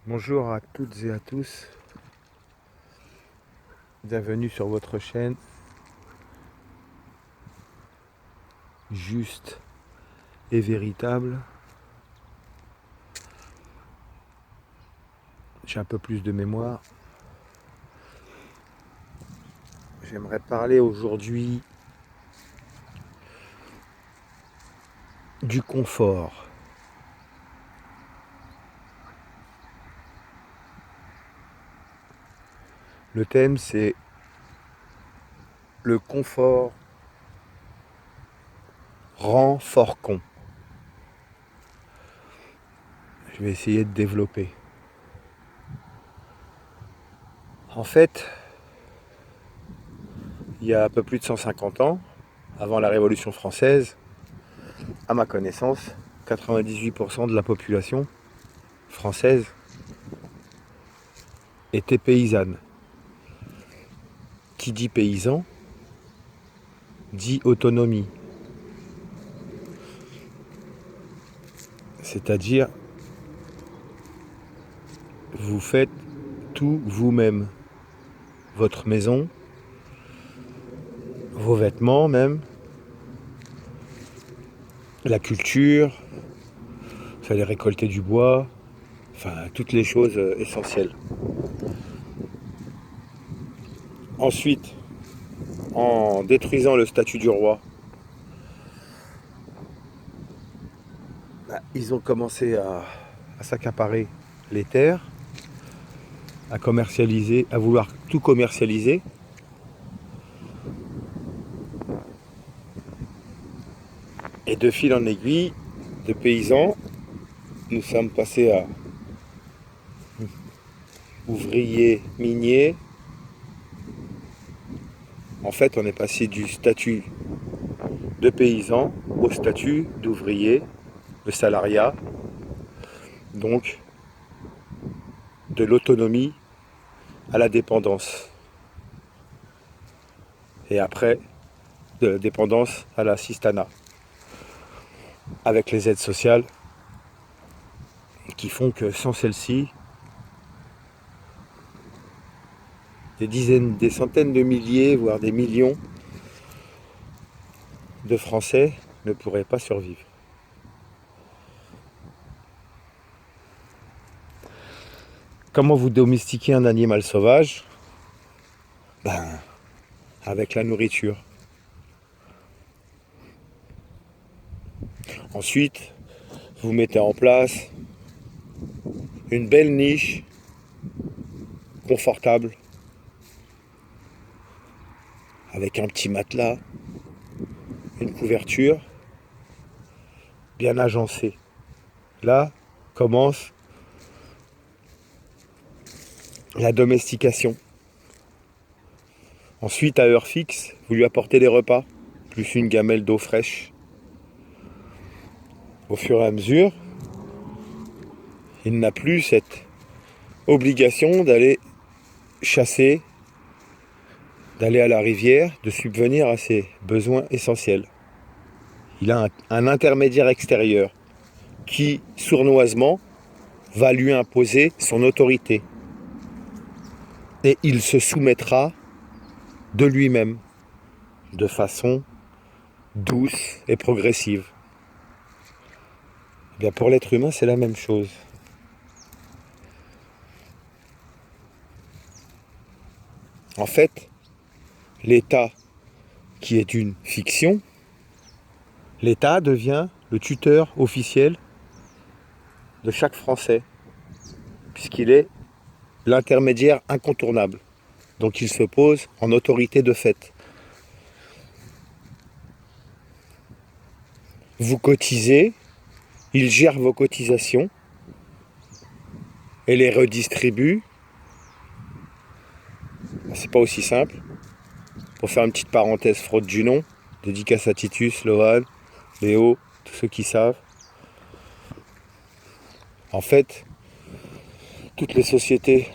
Bonjour à toutes et à tous, bienvenue sur votre chaîne Juste et Véritable. J'ai un peu plus de mémoire. J'aimerais parler aujourd'hui du confort. Le thème c'est le confort rend fort con. Je vais essayer de développer. En fait, il y a un peu plus de 150 ans, avant la Révolution française, à ma connaissance, 98% de la population française était paysanne. Qui dit paysan dit autonomie. C'est-à-dire, vous faites tout vous-même. Votre maison, vos vêtements même, la culture, vous allez récolter du bois, enfin toutes les choses essentielles. Ensuite, en détruisant le statut du roi, ils ont commencé à s'accaparer les terres, à commercialiser, à vouloir tout commercialiser. Et de fil en aiguille, de paysans, nous sommes passés à ouvriers miniers. En fait, on est passé du statut de paysan au statut d'ouvrier, de salariat, donc de l'autonomie à la dépendance. Et après, de la dépendance à l'assistanat, avec les aides sociales qui font que sans celles-ci, des dizaines, des centaines de milliers, voire des millions de Français ne pourraient pas survivre. Comment vous domestiquez un animal sauvage? Avec la nourriture. Ensuite, vous mettez en place une belle niche confortable avec un petit matelas, une couverture bien agencée. Là commence la domestication. Ensuite, à heure fixe, vous lui apportez des repas, plus une gamelle d'eau fraîche. Au fur et à mesure, il n'a plus cette obligation d'aller chasser, d'aller à la rivière, de subvenir à ses besoins essentiels. Il a un intermédiaire extérieur qui, sournoisement, va lui imposer son autorité. Et il se soumettra de lui-même, de façon douce et progressive. Eh bien, pour l'être humain, c'est la même chose. En fait, l'État, qui est une fiction, l'État devient le tuteur officiel de chaque Français, puisqu'il est l'intermédiaire incontournable. Donc il se pose en autorité de fait. Vous cotisez, il gère vos cotisations et les redistribue. C'est pas aussi simple. Pour faire une petite parenthèse fraude du nom, dédicace à Titus, Lohan, Léo, tous ceux qui savent. En fait, toutes les sociétés,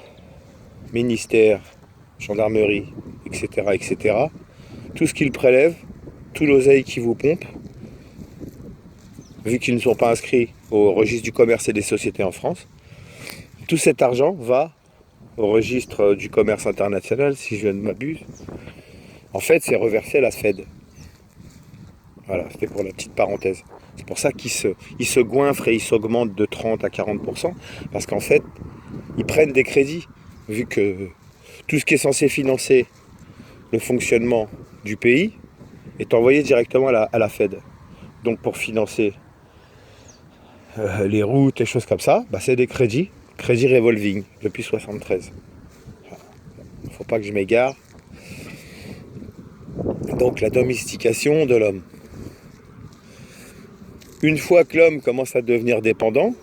ministères, gendarmerie, etc., tout ce qu'ils prélèvent, tout l'oseille qu'ils vous pompent, vu qu'ils ne sont pas inscrits au registre du commerce et des sociétés en France, tout cet argent va au registre du commerce international, si je ne m'abuse. En fait, c'est reversé à la Fed. Voilà, c'était pour la petite parenthèse. C'est pour ça qu'il se goinfre et il s'augmente de 30 à 40%, parce qu'en fait, ils prennent des crédits, vu que tout ce qui est censé financer le fonctionnement du pays est envoyé directement à la Fed. Donc pour financer les routes, les choses comme ça, c'est des crédits revolving depuis 73. Il ne faut pas que je m'égare. Donc la domestication de l'homme. Une fois que l'homme commence à devenir dépendant,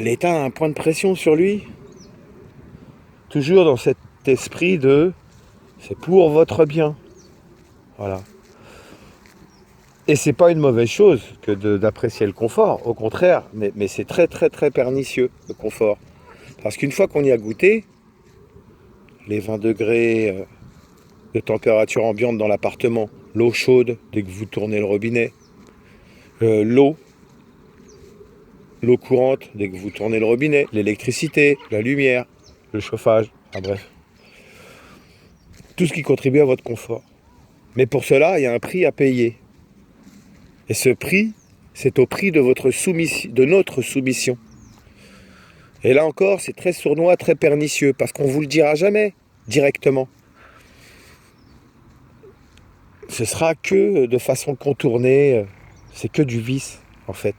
l'État a un point de pression sur lui. Toujours dans cet esprit de c'est pour votre bien. Voilà. Et c'est pas une mauvaise chose que d'apprécier le confort, au contraire, mais c'est très très très pernicieux le confort. Parce qu'une fois qu'on y a goûté, les 20 degrés de température ambiante dans l'appartement, l'eau chaude dès que vous tournez le robinet, l'eau courante dès que vous tournez le robinet, l'électricité, la lumière, le chauffage, bref. Tout ce qui contribue à votre confort. Mais pour cela, il y a un prix à payer. Et ce prix, c'est au prix de notre soumission. Et là encore, c'est très sournois, très pernicieux, parce qu'on ne vous le dira jamais directement. Ce sera que de façon contournée, c'est que du vice, en fait.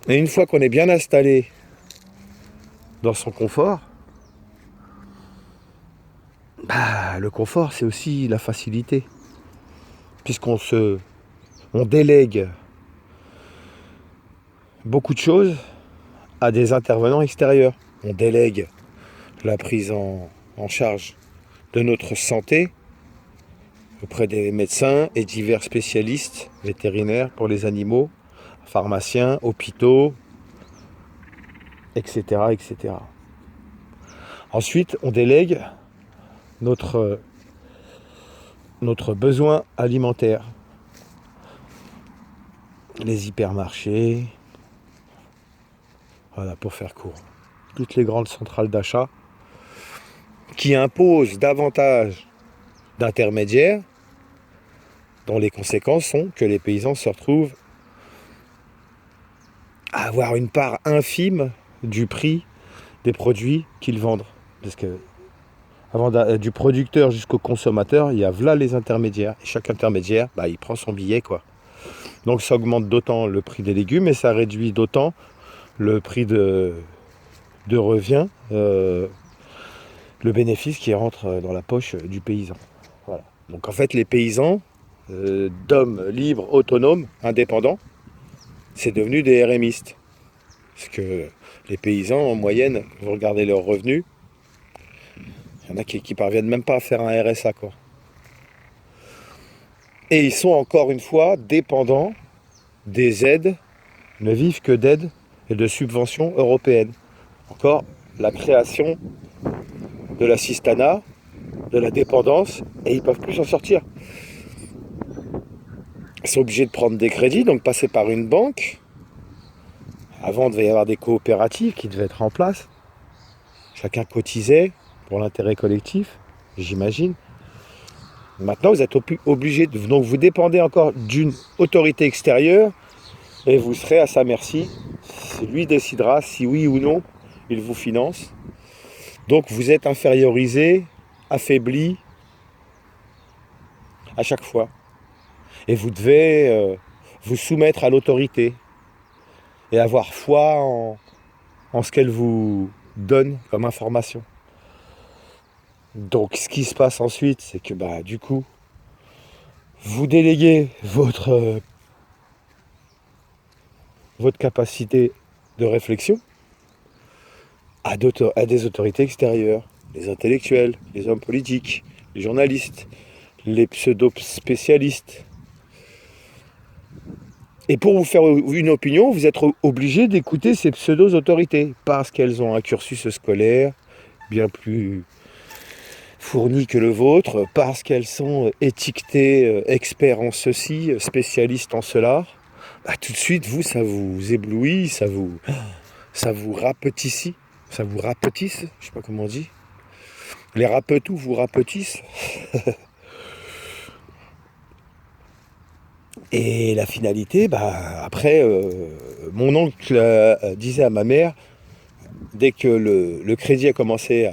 Et une fois qu'on est bien installé dans son confort, le confort, c'est aussi la facilité. Puisqu'on délègue beaucoup de choses à des intervenants extérieurs. On délègue la prise en charge de notre santé auprès des médecins et divers spécialistes vétérinaires pour les animaux, pharmaciens, hôpitaux, etc., etc. Ensuite, on délègue notre besoin alimentaire. Les hypermarchés, voilà, pour faire court. Toutes les grandes centrales d'achat qui imposent davantage d'intermédiaires, dont les conséquences sont que les paysans se retrouvent à avoir une part infime du prix des produits qu'ils vendent. Parce que du producteur jusqu'au consommateur, il y a là les intermédiaires. Et chaque intermédiaire, il prend son billet, quoi. Donc ça augmente d'autant le prix des légumes et ça réduit d'autant le prix de revient, le bénéfice qui rentre dans la poche du paysan. Voilà. Donc en fait, les paysans, d'hommes libres, autonomes, indépendants, c'est devenu des RMistes. Parce que les paysans, en moyenne, vous regardez leurs revenus, il y en a qui parviennent même pas à faire un RSA, quoi. Et ils sont encore une fois dépendants des aides, ne vivent que d'aides et de subventions européennes. Encore la création de l'assistanat, de la dépendance, et ils ne peuvent plus s'en sortir. Ils sont obligés de prendre des crédits, donc passer par une banque. Avant, il devait y avoir des coopératives qui devaient être en place. Chacun cotisait pour l'intérêt collectif, j'imagine. Maintenant, vous êtes obligé, donc vous dépendez encore d'une autorité extérieure et vous serez à sa merci. Lui décidera si oui ou non il vous finance. Donc vous êtes infériorisé, affaibli à chaque fois. Et vous devez vous soumettre à l'autorité et avoir foi en ce qu'elle vous donne comme information. Donc ce qui se passe ensuite, c'est que du coup, vous déléguez votre capacité de réflexion à des autorités extérieures, les intellectuels, les hommes politiques, les journalistes, les pseudo-spécialistes. Et pour vous faire une opinion, vous êtes obligé d'écouter ces pseudo-autorités, parce qu'elles ont un cursus scolaire bien plus fournis que le vôtre, parce qu'elles sont étiquetées experts en ceci, spécialistes en cela, bah, tout de suite, vous, ça vous éblouit, ça vous rapetisse, je sais pas comment on dit. Les rapetous vous rapetissent. Et la finalité, bah, après, mon oncle disait à ma mère, dès que le crédit a commencé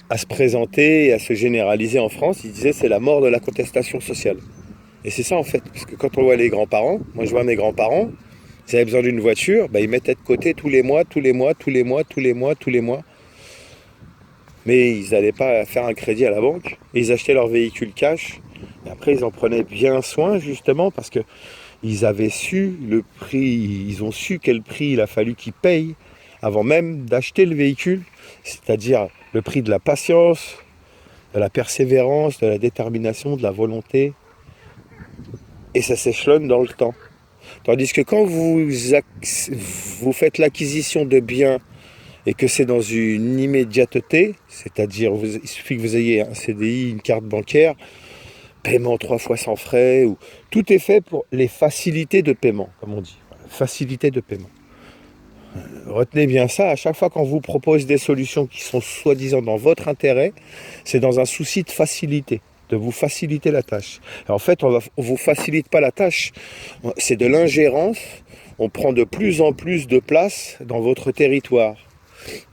à se présenter et à se généraliser en France, il disait c'est la mort de la contestation sociale. Et c'est ça en fait, parce que quand on voit les grands-parents, moi je vois mes grands-parents, ils avaient besoin d'une voiture, bah, ils mettaient de côté tous les mois, mais ils n'allaient pas faire un crédit à la banque, et ils achetaient leur véhicule cash, et après ils en prenaient bien soin justement, parce que ils avaient su le prix, ils ont su quel prix il a fallu qu'ils payent avant même d'acheter le véhicule, c'est-à-dire le prix de la patience, de la persévérance, de la détermination, de la volonté, et ça s'échelonne dans le temps. Tandis que quand vous faites l'acquisition de biens et que c'est dans une immédiateté, c'est-à-dire il suffit que vous ayez un CDI, une carte bancaire, paiement 3 fois sans frais, ou tout est fait pour les facilités de paiement, comme on dit. Facilité de paiement. Retenez bien ça, à chaque fois qu'on vous propose des solutions qui sont soi-disant dans votre intérêt, c'est dans un souci de facilité, de vous faciliter la tâche. Et en fait, on ne vous facilite pas la tâche, c'est de l'ingérence, on prend de plus en plus de place dans votre territoire,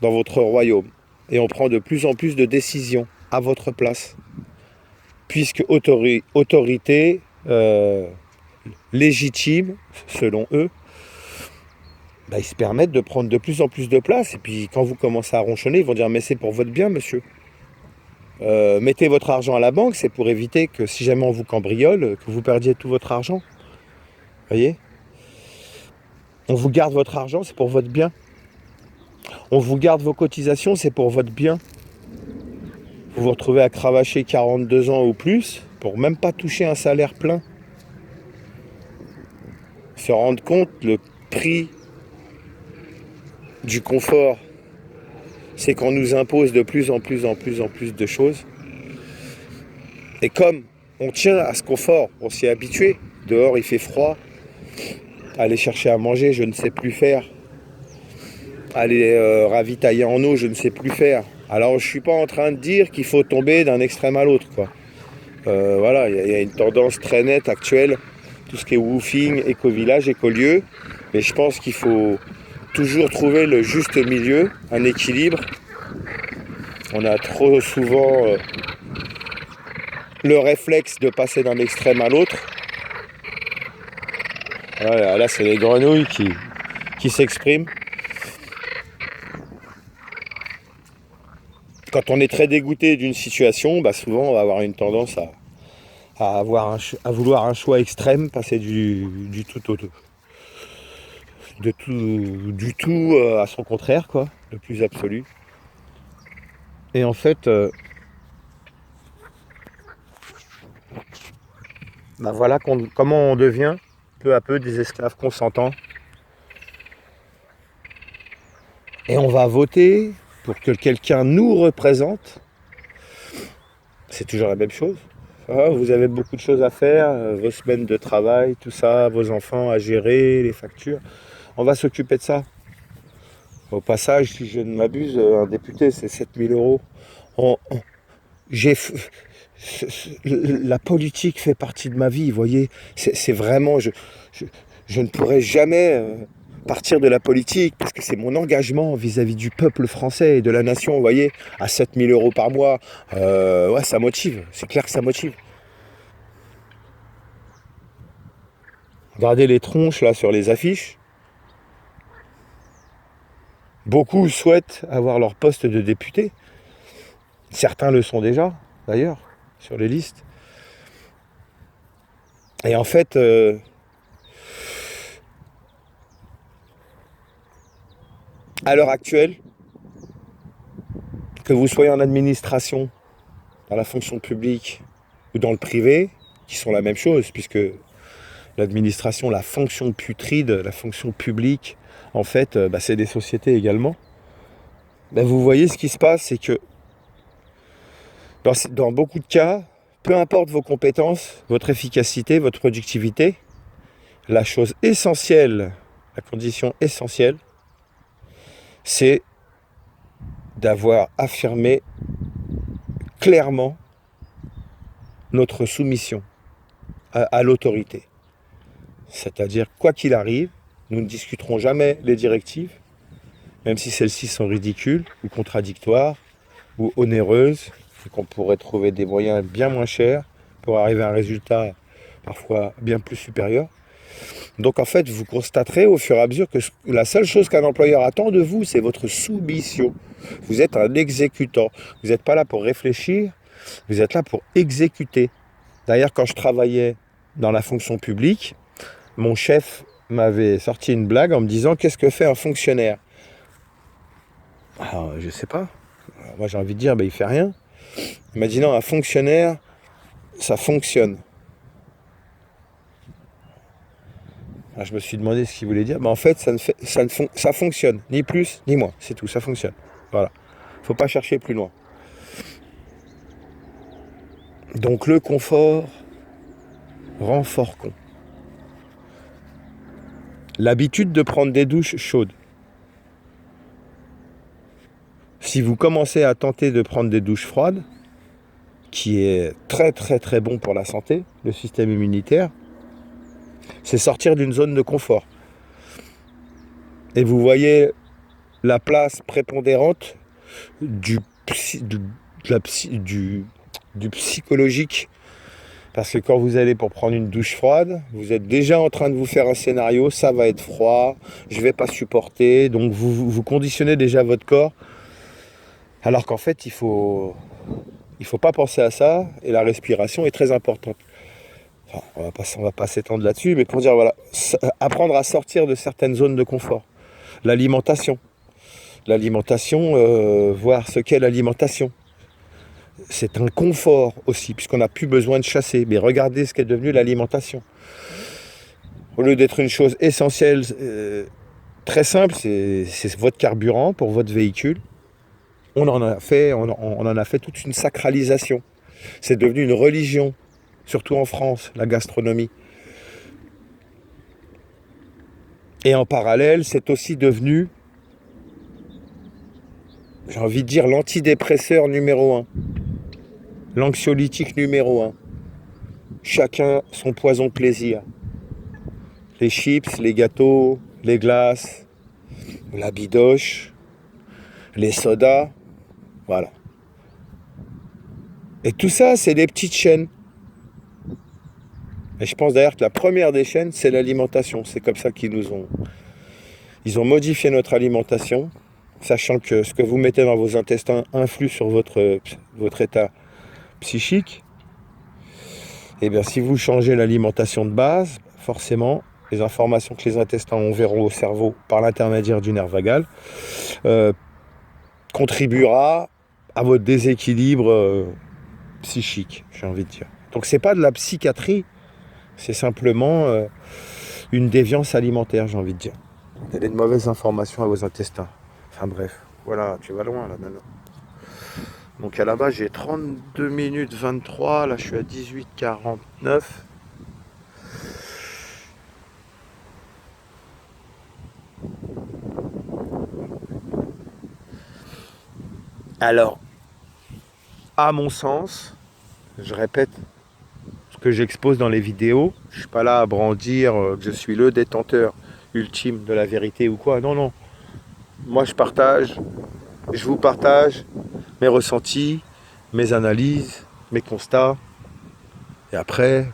dans votre royaume, et on prend de plus en plus de décisions à votre place, puisque autorité légitime, selon eux, bah, ils se permettent de prendre de plus en plus de place. Et puis quand vous commencez à ronchonner, ils vont dire mais c'est pour votre bien, monsieur. Mettez votre argent à la banque, c'est pour éviter que si jamais on vous cambriole, que vous perdiez tout votre argent. Voyez ? On vous garde votre argent, c'est pour votre bien. On vous garde vos cotisations, c'est pour votre bien. Vous vous retrouvez à cravacher 42 ans ou plus pour même pas toucher un salaire plein. Se rendre compte le prix du confort, c'est qu'on nous impose de plus en plus de choses. Et comme on tient à ce confort, on s'y est habitué. Dehors, il fait froid. Aller chercher à manger, je ne sais plus faire. Aller ravitailler en eau, je ne sais plus faire. Alors, je ne suis pas en train de dire qu'il faut tomber d'un extrême à l'autre, quoi. Voilà, il y a une tendance très nette actuelle, tout ce qui est woofing, éco-village, écolieu. Mais je pense qu'il faut toujours trouver le juste milieu, un équilibre. On a trop souvent le réflexe de passer d'un extrême à l'autre. Voilà, là, c'est les grenouilles qui s'expriment. Quand on est très dégoûté d'une situation, bah souvent on va avoir une tendance à vouloir un choix extrême, passer du tout au tout. Du tout à son contraire, quoi, le plus absolu. Et en fait, bah voilà comment on devient peu à peu des esclaves consentants. Et on va voter pour que quelqu'un nous représente. C'est toujours la même chose. Ah, vous avez beaucoup de choses à faire, vos semaines de travail, tout ça, vos enfants à gérer, les factures. On va s'occuper de ça. Au passage, si je ne m'abuse, un député, c'est 7 000 €. La politique fait partie de ma vie, vous voyez. C'est vraiment... Je ne pourrais jamais partir de la politique, parce que c'est mon engagement vis-à-vis du peuple français et de la nation, vous voyez. À 7 000 € par mois, ouais, ça motive. C'est clair que ça motive. Regardez les tronches là sur les affiches. Beaucoup souhaitent avoir leur poste de député. Certains le sont déjà, d'ailleurs, sur les listes. Et en fait, à l'heure actuelle, que vous soyez en administration, dans la fonction publique ou dans le privé, qui sont la même chose, puisque l'administration, la fonction putride, la fonction publique, en fait, c'est des sociétés également. Vous voyez ce qui se passe, c'est que dans beaucoup de cas, peu importe vos compétences, votre efficacité, votre productivité, la chose essentielle, la condition essentielle, c'est d'avoir affirmé clairement notre soumission à l'autorité. C'est-à-dire, quoi qu'il arrive, nous ne discuterons jamais les directives, même si celles-ci sont ridicules ou contradictoires ou onéreuses, et qu'on pourrait trouver des moyens bien moins chers pour arriver à un résultat parfois bien plus supérieur. Donc en fait, vous constaterez au fur et à mesure que la seule chose qu'un employeur attend de vous, c'est votre soumission. Vous êtes un exécutant. Vous n'êtes pas là pour réfléchir, vous êtes là pour exécuter. D'ailleurs, quand je travaillais dans la fonction publique, mon chef m'avait sorti une blague en me disant « Qu'est-ce que fait un fonctionnaire ?» Alors, je sais pas. Alors, moi, j'ai envie de dire « Il fait rien. » Il m'a dit « Non, un fonctionnaire, ça fonctionne. » Alors, je me suis demandé ce qu'il voulait dire. En fait, ça fonctionne. Ni plus, ni moins. C'est tout, ça fonctionne. Voilà. Faut pas chercher plus loin. Donc, le confort rend fort con. L'habitude de prendre des douches chaudes. Si vous commencez à tenter de prendre des douches froides, qui est très très très bon pour la santé, le système immunitaire, c'est sortir d'une zone de confort. Et vous voyez la place prépondérante du psychologique. Parce que quand vous allez pour prendre une douche froide, vous êtes déjà en train de vous faire un scénario, ça va être froid, je ne vais pas supporter, donc vous conditionnez déjà votre corps. Alors qu'en fait, il faut pas penser à ça, et la respiration est très importante. Enfin, on va pas s'étendre là-dessus, mais pour dire, voilà, apprendre à sortir de certaines zones de confort. L'alimentation, voir ce qu'est l'alimentation. C'est un confort aussi, puisqu'on n'a plus besoin de chasser. Mais regardez ce qu'est devenu l'alimentation. Au lieu d'être une chose essentielle, très simple, c'est votre carburant pour votre véhicule. On en a fait toute une sacralisation. C'est devenu une religion, surtout en France, la gastronomie. Et en parallèle, c'est aussi devenu, j'ai envie de dire, l'antidépresseur numéro 1. L'anxiolytique numéro 1. Chacun son poison plaisir. Les chips, les gâteaux, les glaces, la bidoche, les sodas, voilà. Et tout ça, c'est des petites chaînes. Et je pense d'ailleurs que la première des chaînes, c'est l'alimentation. C'est comme ça ils ont modifié notre alimentation, sachant que ce que vous mettez dans vos intestins influe sur votre état psychique. Et bien, si vous changez l'alimentation de base, forcément, les informations que les intestins enverront au cerveau par l'intermédiaire du nerf vagal contribuera à votre déséquilibre psychique, j'ai envie de dire. Donc c'est pas de la psychiatrie, c'est simplement une déviance alimentaire, j'ai envie de dire. Donner de mauvaises informations à vos intestins. Enfin bref, voilà, tu vas loin là maintenant. Donc à la base j'ai 32 minutes 23, là je suis à 18h49. Alors, à mon sens, je répète ce que j'expose dans les vidéos, je suis pas là à brandir que je suis le détenteur ultime de la vérité ou quoi, non, non. Moi je vous partage mes ressentis, mes analyses, mes constats, et après,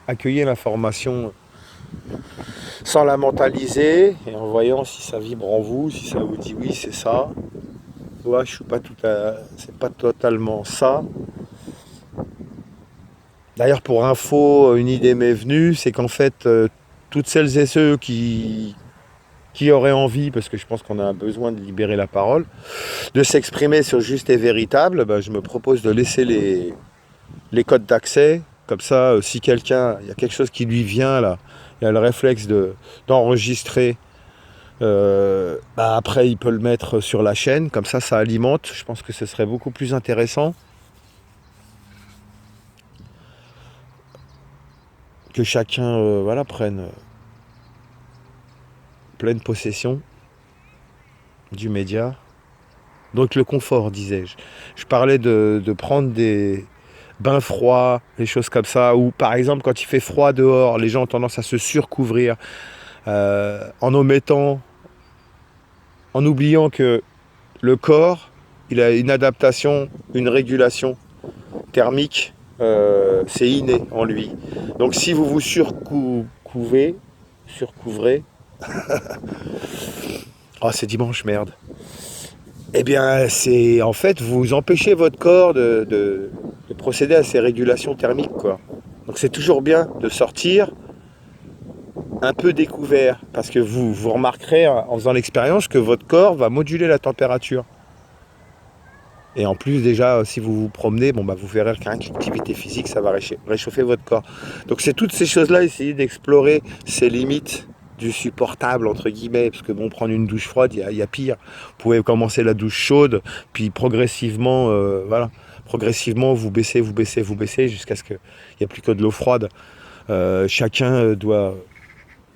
accueillir l'information sans la mentaliser, et en voyant si ça vibre en vous, si ça vous dit oui, c'est ça. Moi, je suis pas c'est pas totalement ça. D'ailleurs, pour info, une idée m'est venue, c'est qu'en fait, toutes celles et ceux qui auraient envie, parce que je pense qu'on a besoin de libérer la parole, de s'exprimer sur juste et véritable, je me propose de laisser les codes d'accès. Comme ça, si quelqu'un, il y a quelque chose qui lui vient là, il a le réflexe d'enregistrer. Après, il peut le mettre sur la chaîne. Comme ça alimente. Je pense que ce serait beaucoup plus intéressant que chacun prenne pleine possession du média. Donc le confort, disais-je. Je parlais de prendre des bains froids, des choses comme ça, ou par exemple quand il fait froid dehors, les gens ont tendance à se surcouvrir en omettant, en oubliant que le corps, il a une adaptation, une régulation thermique, c'est inné en lui. Donc si vous vous surcouvrez, oh c'est dimanche, merde. Eh bien, c'est en fait, vous empêchez votre corps de procéder à ces régulations thermiques, quoi. Donc c'est toujours bien de sortir un peu découvert, parce que vous remarquerez en faisant l'expérience que votre corps va moduler la température. Et en plus déjà, si vous vous promenez, bon bah vous verrez qu'une activité physique, ça va réchauffer votre corps. Donc c'est toutes ces choses-là, essayer d'explorer ces limites du supportable entre guillemets, parce que bon, prendre une douche froide, il y a pire. Vous pouvez commencer la douche chaude, puis progressivement, progressivement vous baissez, jusqu'à ce qu'il n'y ait plus que de l'eau froide. Chacun doit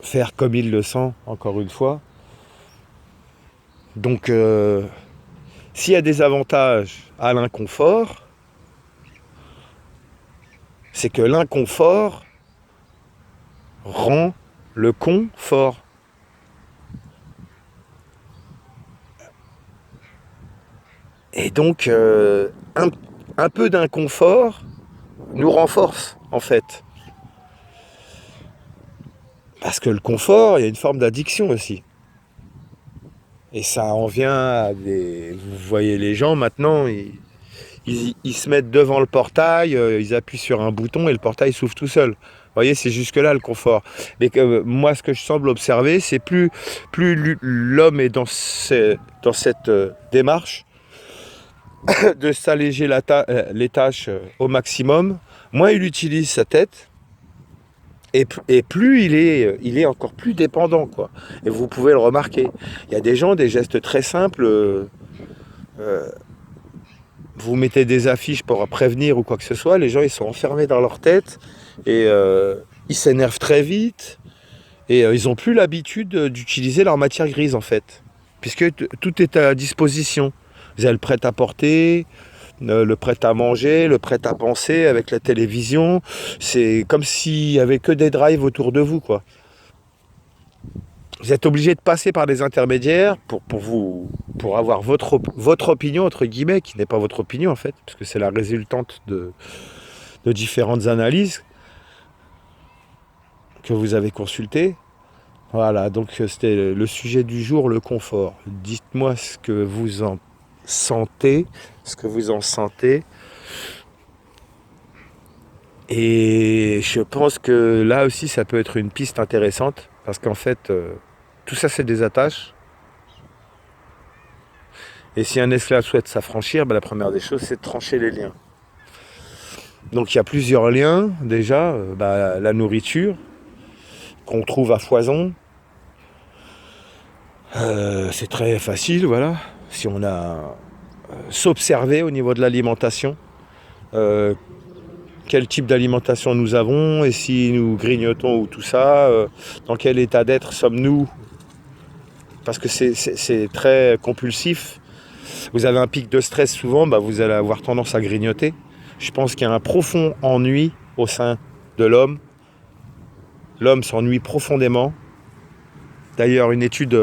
faire comme il le sent, encore une fois. Donc s'il y a des avantages à l'inconfort, c'est que l'inconfort rend le confort. Et donc, un peu d'inconfort nous renforce, en fait. Parce que le confort, il y a une forme d'addiction aussi. Et ça en vient à des... Vous voyez les gens, maintenant, ils se mettent devant le portail, ils appuient sur un bouton et le portail s'ouvre tout seul. Vous voyez, c'est jusque-là le confort. Mais moi, ce que je semble observer, c'est plus l'homme est dans cette démarche de s'alléger les tâches au maximum, moins il utilise sa tête, et plus il est encore plus dépendant, quoi. Et vous pouvez le remarquer. Il y a des gens, des gestes très simples. Vous mettez des affiches pour prévenir ou quoi que ce soit, les gens ils sont enfermés dans leur tête et ils s'énervent très vite et ils n'ont plus l'habitude d'utiliser leur matière grise en fait, puisque tout est à disposition. Vous avez le prêt-à-porter, le prêt-à-manger, le prêt-à-penser avec la télévision. C'est comme s'il n'y avait que des drives autour de vous, quoi. Vous êtes obligé de passer par des intermédiaires pour avoir votre opinion, entre guillemets, qui n'est pas votre opinion en fait, parce que c'est la résultante de différentes analyses que vous avez consultées. Voilà, donc c'était le sujet du jour, le confort. Dites-moi ce que vous en sentez, Et je pense que là aussi, ça peut être une piste intéressante, parce qu'en fait, tout ça, c'est des attaches. Et si un esclave souhaite s'affranchir, la première des choses, c'est de trancher les liens. Donc il y a plusieurs liens, déjà. La nourriture, qu'on trouve à foison. C'est très facile, voilà. Si on a s'observer au niveau de l'alimentation, quel type d'alimentation nous avons, et si nous grignotons ou tout ça, dans quel état d'être sommes-nous, parce que c'est très compulsif. Vous avez un pic de stress souvent, vous allez avoir tendance à grignoter. Je pense qu'il y a un profond ennui au sein de l'homme. L'homme s'ennuie profondément. D'ailleurs, une étude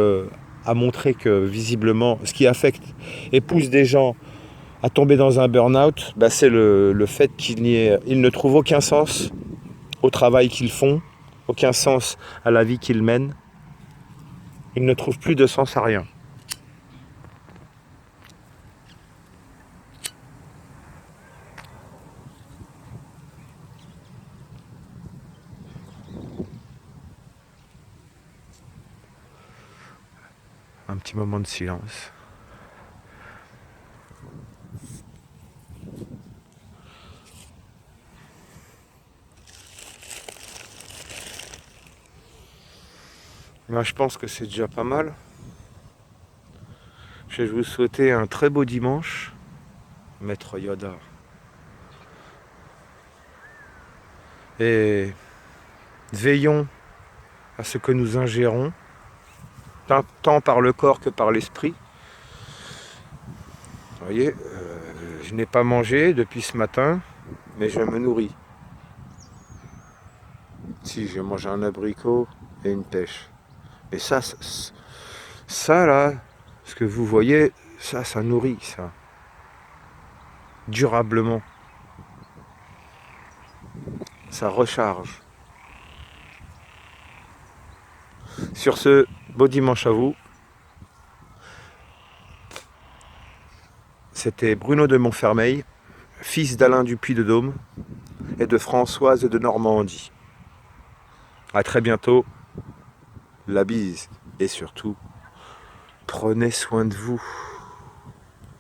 a montré que visiblement, ce qui affecte et pousse des gens à tomber dans un burn-out, c'est le fait qu'ils ne trouvent aucun sens au travail qu'ils font, aucun sens à la vie qu'ils mènent. Ils ne trouvent plus de sens à rien. Un petit moment de silence. Je pense que c'est déjà pas mal. Je vais vous souhaiter un très beau dimanche, Maître Yoda. Et veillons à ce que nous ingérons. tant par le corps que par l'esprit. Vous voyez, je n'ai pas mangé depuis ce matin, mais je me nourris. Si, j'ai mangé un abricot et une pêche. Et ça là, ce que vous voyez, ça nourrit, ça. Durablement. Ça recharge. Sur ce, beau dimanche à vous. C'était Bruno de Montfermeil, fils d'Alain du Puy-de-Dôme et de Françoise de Normandie. À très bientôt. La bise. Et surtout, prenez soin de vous.